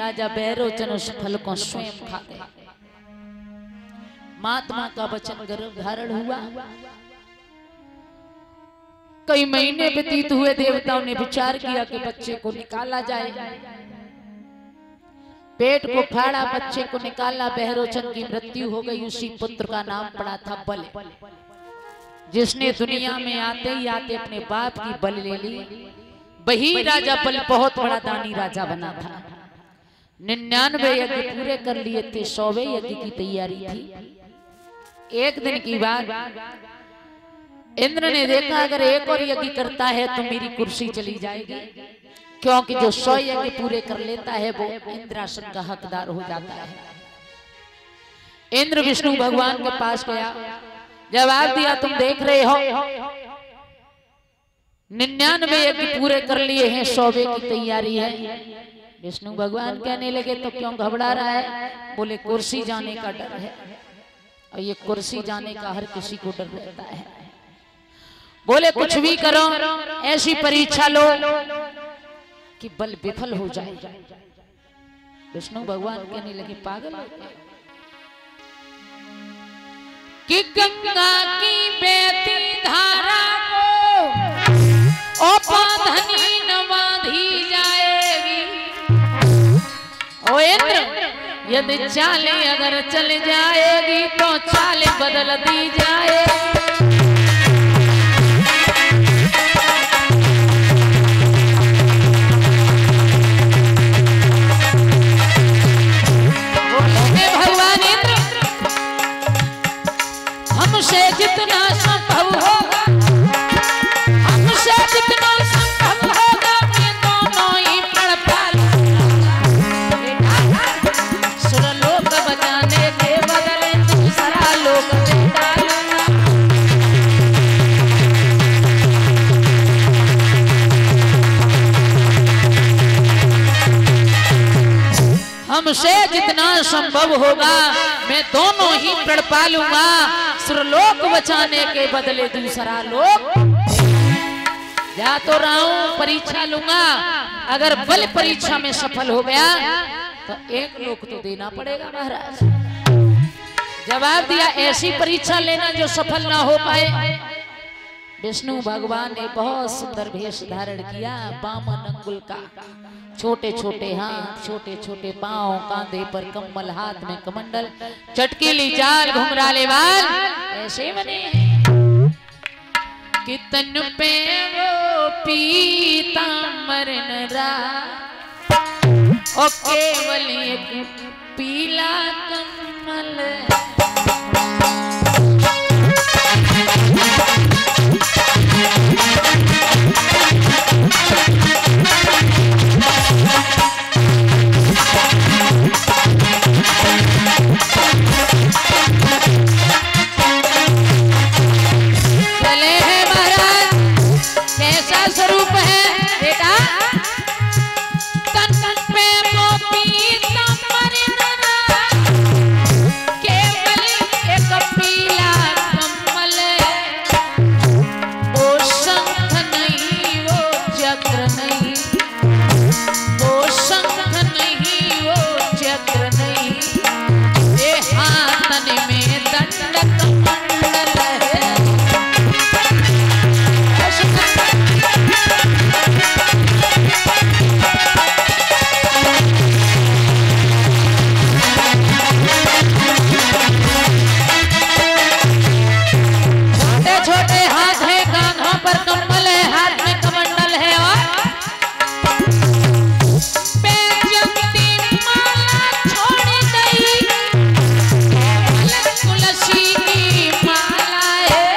राजा बहरोचन उस फल को स्वयं खा गए। महात्मा का वचन गर्भ धारण हुआ। कई महीने व्यतीत हुए। देवताओं ने विचार किया कि बच्चे को निकाला जाए। पेट को फाड़ा, बच्चे को निकाला। बहरोचन की मृत्यु हो गई। उसी पुत्र का नाम पड़ा था बल, जिसने दुनिया में आते ही आते अपने बाप की बल ले ली। वही राजा बल बहुत बड़ा दानी राजा बना था। 99 यज्ञ पूरे कर लिए थे, 100वें यज्ञ की तैयारी थी। एक दिन की बात, इंद्र ने देखा अगर एक और यज्ञ करता है तो मेरी कुर्सी चली जाएगी, क्योंकि जो 100 यज्ञ पूरे कर लेता है वो इंद्रासन का हकदार हो जाता है। इंद्र विष्णु भगवान के पास गया, जवाब दिया तुम देख रहे हो 99 यज्ञ पूरे कर लिए हैं, 100वें की तैयारी है। विष्णु भगवान कहने लगे तो क्यों घबरा रहा है? बोले कुर्सी जाने का डर है, और ये कुर्सी जाने का हर किसी को डर रहता है। बोले कुछ भी करो, ऐसी परीक्षा लो कि बल विफल हो जाए। विष्णु भगवान कहने लगे पागल हो गए कि गंगा की बहती धारा को औपाधनी न बांधी जाएगी। ओ इंद्र, यदि चाले अगर चल जाएगी तो चाले बदल दी जाएगी। भगवान इंद्र, हमसे जितना संभव होगा, हमसे जितना संभव होगा, मैं दोनों ही पढ़ सुरलोक बचाने के बदले दूसरा लोक दे डालूंगा। हमसे जितना संभव होगा मैं दोनों ही प्रण पालूंगा। सुरलोक बचाने के बदले दूसरा लोक जा तो रहा हूं, परीक्षा लूंगा। अगर बल परीक्षा में सफल हो गया तो एक लोक तो देना पड़ेगा महाराज। जवाब दिया ऐसी परीक्षा लेना जो सफल ना हो पाए। विष्णु भगवान ने बहुत सुंदर भेष धारण किया, बामन अंगुल का, छोटे छोटे हाथ, छोटे छोटे पांव, कांधे पर कम्बल, हाथ में कमंडल, चटकीली चाल, घुंघराले बाल, ऐसे बने कि तन पे वो पीतांबर नरा और केवल एक पीला कमल। चले हैं महाराज, कैसा स्वरूप है बेटा? तन तन पे वो पीतांबर नरा, केवल एक पीला कमल। वो शंख नहीं, वो चक्र नहीं, वो शंख नहीं, वो चक्र नहीं, ये हाथन में दंड कमंडल है। छोटे छोटे हाथ है, कांधों पर कमल है, हाथ में कमंडल है, और बेजंती माला छोड़ गई, तुलसी की माला है।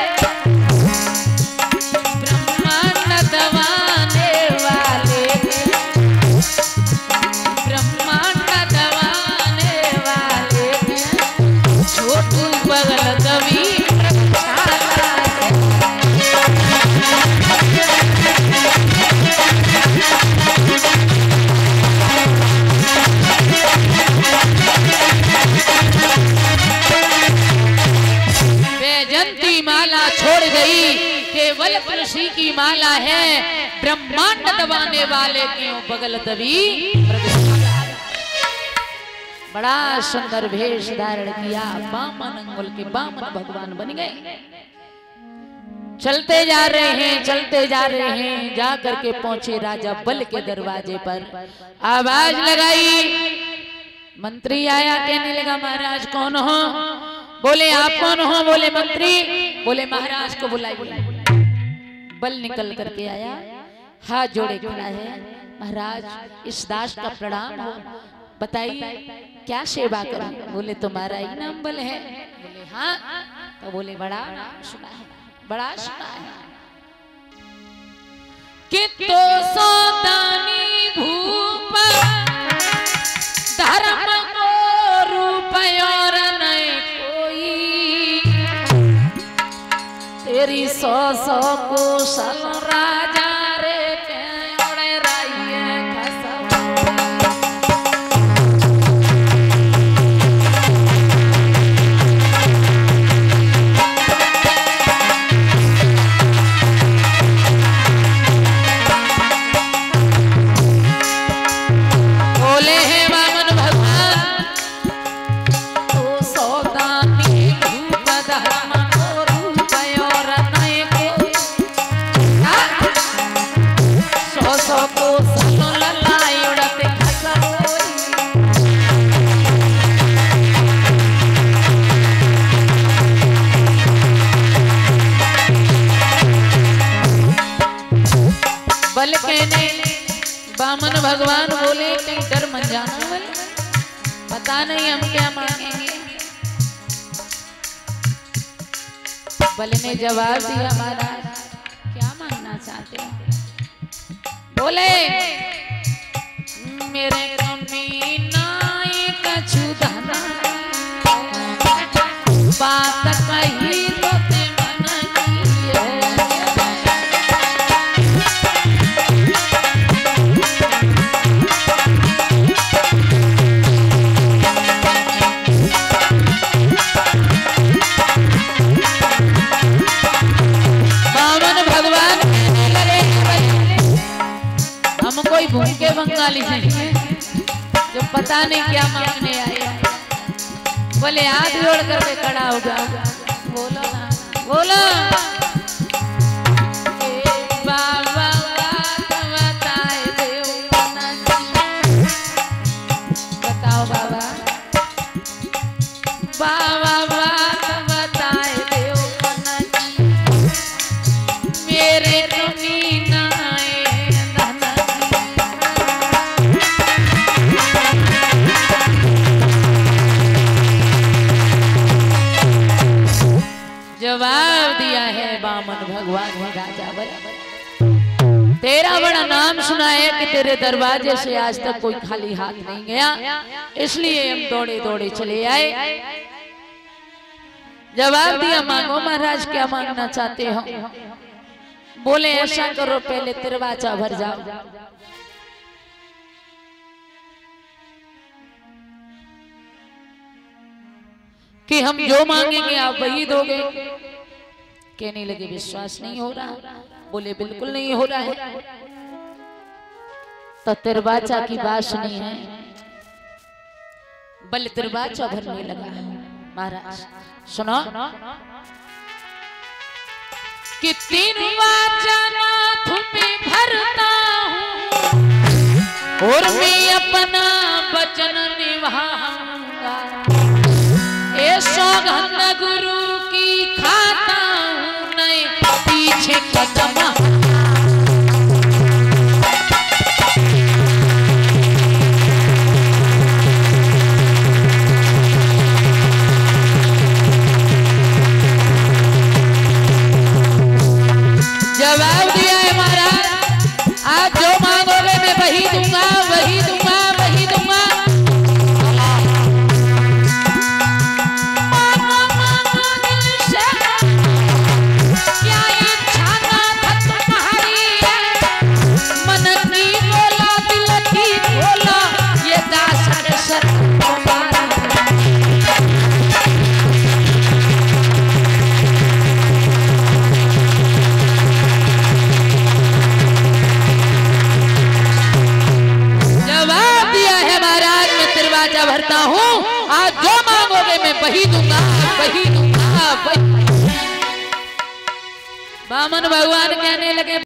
ब्रह्मांड दबाने वाले, ब्रह्मांड दबाने वाले, छोटू बगल कभी बैजंती माला छोड़ गई, केवल तुलसी की माला है। ब्रह्मांड दबाने वाले क्यों बगल दबी। बड़ा सुंदर वेश धारण किया, बामन अंगुल के बामन भगवान बन गए। चलते जा रहे हैं, चलते जा रहे हैं, जा करके पहुंचे राजा बल के दरवाजे पर। आवाज लगाई, मंत्री आया, कहने लगा महाराज कौन हो? बोले आप कौन हो? बोले मंत्री। बोले महाराज को बुलाइए। बल निकल करके आया, हाथ जोड़े खड़ा है। महाराज इस दास का प्रणाम हो, बताइए क्या सेवा करूं? बोले तुम्हारा ही नाम बल है? बोले हाँ। तो बोले बड़ा सुना है, बड़ा सुना है कि तो सौदानी भूप धर्म को रूप और नहीं कोई, तेरी सौ सौ कुशल राजा रे के उड़े राइए खसा। बल कहने, बामन भगवान बोले कहीं डर मन जाना बल, पता नहीं हम क्या मांगेंगे। बल ने जवाब दिया महाराज क्या मांगना चाहते हो? बोले मेरे कमीना एक छुदाना, बात कही तो ते मन की है। कोई भूखे बंगाली नहीं है जो पता नहीं क्या मांगने आए। बोले हाथ जोड़ करके खड़ा होगा, बोलो ना, बोलो बाबा बात बताए देव, बताओ बाबा, बाबा बात बताए देव, मेरे कमीना जवाब दिया है बामन भगवान ने राजा बल। तेरा बड़ा नाम सुना है कि तेरे दरवाजे से आज तक कोई खाली हाथ नहीं गया, इसलिए हम दौड़े दौड़े चले आए। जवाब दिया मांगो महाराज क्या मांगना चाहते हो? बोले ऐसा करो पहले दरवाजा भर जाओ। कि हम जो मांगेंगे आप वही दोगे। कहने लगे विश्वास नहीं हो रहा। बोले बिल्कुल नहीं हो रहा है। तो दरवाजा की बात सुनी है, बल दरवाजा भरने लगा। महाराज सुनो कि 3 वाचा तुम्हें भरता हूँ और मैं अपना वचन निभाऊंगा। ये सौगंध गुरु की खाता हूँ, नहीं पीछे कदम। जवाब दिया है महाराज, आज जो मांगोगे मैं वही दूंगा, वही दूंगा, वही दूंगा। मांगो मांगो दिल से, क्या इच्छा ना था दरवाजा भरता हूँ, आज जो मांगोगे मैं वही दूंगा, वही दूंगा, वही। बामन भगवान कहने लगे